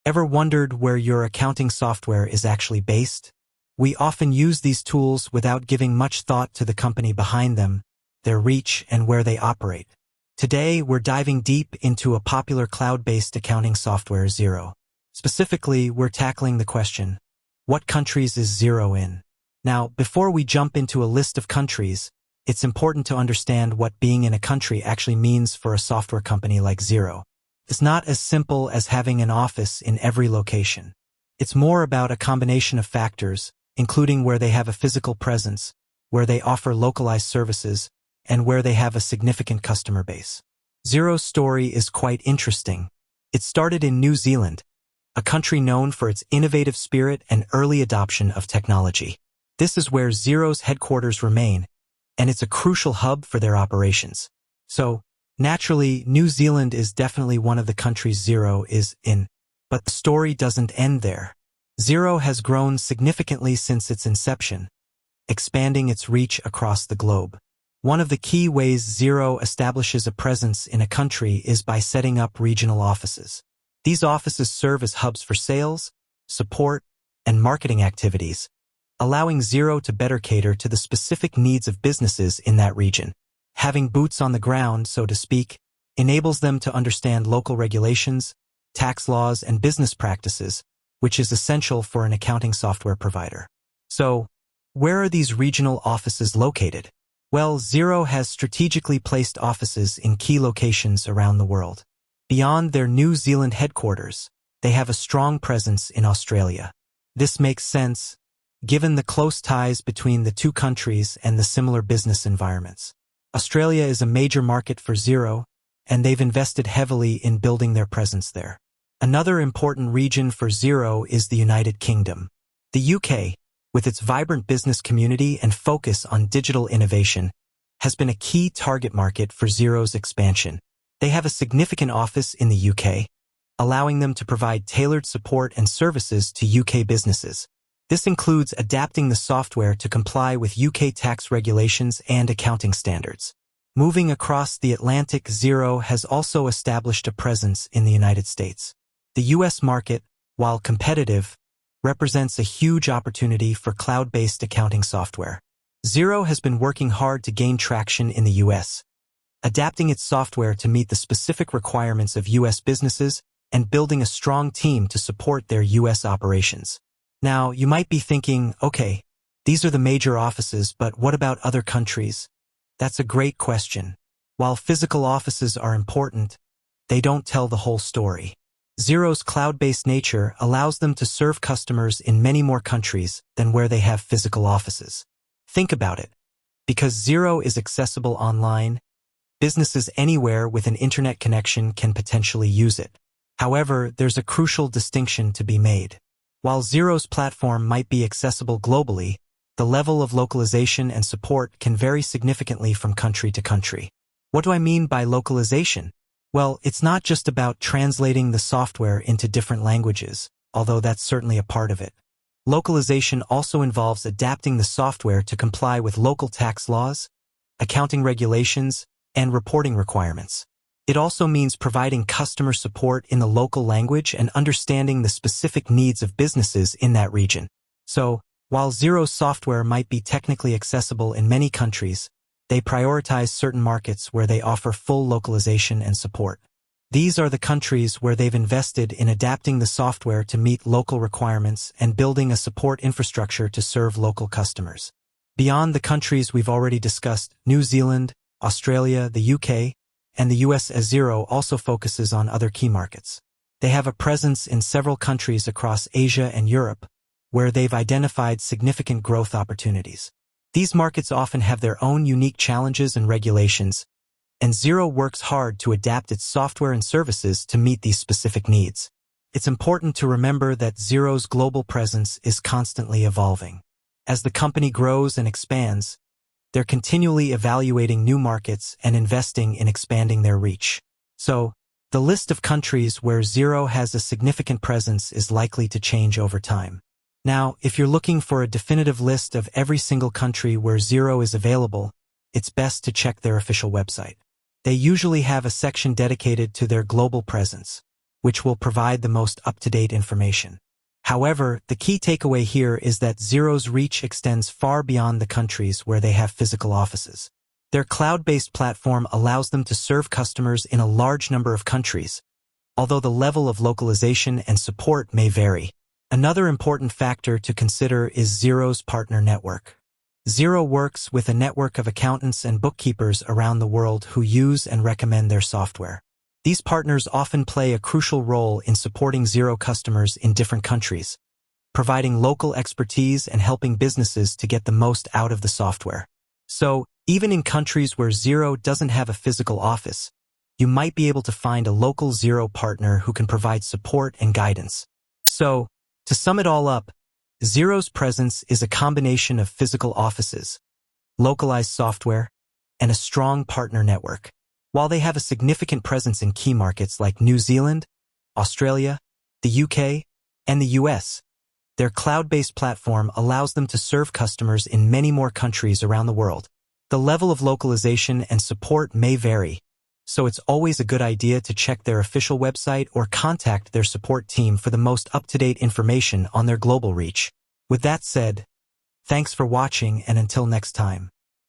Ever wondered where your accounting software is actually based? We often use these tools without giving much thought to the company behind them, their reach, and where they operate. Today, we're diving deep into a popular cloud-based accounting software, Xero. Specifically, we're tackling the question, what countries is Xero in? Now, before we jump into a list of countries, it's important to understand what being in a country actually means for a software company like Xero. It's not as simple as having an office in every location. It's more about a combination of factors, including where they have a physical presence, where they offer localized services, and where they have a significant customer base. Xero's story is quite interesting. It started in New Zealand, a country known for its innovative spirit and early adoption of technology. This is where Xero's headquarters remain, and it's a crucial hub for their operations. So, naturally, New Zealand is definitely one of the countries Xero is in, but the story doesn't end there. Xero has grown significantly since its inception, expanding its reach across the globe. One of the key ways Xero establishes a presence in a country is by setting up regional offices. These offices serve as hubs for sales, support, and marketing activities, allowing Xero to better cater to the specific needs of businesses in that region. Having boots on the ground, so to speak, enables them to understand local regulations, tax laws, and business practices, which is essential for an accounting software provider. So, where are these regional offices located? Well, Xero has strategically placed offices in key locations around the world. Beyond their New Zealand headquarters, they have a strong presence in Australia. This makes sense, given the close ties between the two countries and the similar business environments. Australia is a major market for Xero, and they've invested heavily in building their presence there. Another important region for Xero is the United Kingdom. The UK, with its vibrant business community and focus on digital innovation, has been a key target market for Xero's expansion. They have a significant office in the UK, allowing them to provide tailored support and services to UK businesses. This includes adapting the software to comply with UK tax regulations and accounting standards. Moving across the Atlantic, Xero has also established a presence in the United States. The US market, while competitive, represents a huge opportunity for cloud-based accounting software. Xero has been working hard to gain traction in the US, adapting its software to meet the specific requirements of US businesses and building a strong team to support their US operations. Now, you might be thinking, okay, these are the major offices, but what about other countries? That's a great question. While physical offices are important, they don't tell the whole story. Xero's cloud-based nature allows them to serve customers in many more countries than where they have physical offices. Think about it. Because Xero is accessible online, businesses anywhere with an internet connection can potentially use it. However, there's a crucial distinction to be made. While Xero's platform might be accessible globally, the level of localization and support can vary significantly from country to country. What do I mean by localization? Well, it's not just about translating the software into different languages, although that's certainly a part of it. Localization also involves adapting the software to comply with local tax laws, accounting regulations, and reporting requirements. It also means providing customer support in the local language and understanding the specific needs of businesses in that region. So, while Xero's software might be technically accessible in many countries, they prioritize certain markets where they offer full localization and support. These are the countries where they've invested in adapting the software to meet local requirements and building a support infrastructure to serve local customers. Beyond the countries we've already discussed, New Zealand, Australia, the UK, and the US, as Xero also focuses on other key markets. They have a presence in several countries across Asia and Europe, where they've identified significant growth opportunities. These markets often have their own unique challenges and regulations, and Xero works hard to adapt its software and services to meet these specific needs. It's important to remember that Xero's global presence is constantly evolving. As the company grows and expands, they're continually evaluating new markets and investing in expanding their reach. So, the list of countries where Xero has a significant presence is likely to change over time. Now, if you're looking for a definitive list of every single country where Xero is available, it's best to check their official website. They usually have a section dedicated to their global presence. which will provide the most up-to-date information. However, the key takeaway here is that Xero's reach extends far beyond the countries where they have physical offices. Their cloud-based platform allows them to serve customers in a large number of countries, although the level of localization and support may vary. Another important factor to consider is Xero's partner network. Xero works with a network of accountants and bookkeepers around the world who use and recommend their software. These partners often play a crucial role in supporting Xero customers in different countries, providing local expertise and helping businesses to get the most out of the software. So, even in countries where Xero doesn't have a physical office, you might be able to find a local Xero partner who can provide support and guidance. So, to sum it all up, Xero's presence is a combination of physical offices, localized software, and a strong partner network. While they have a significant presence in key markets like New Zealand, Australia, the UK, and the US, their cloud-based platform allows them to serve customers in many more countries around the world. The level of localization and support may vary, so it's always a good idea to check their official website or contact their support team for the most up-to-date information on their global reach. With that said, thanks for watching, and until next time.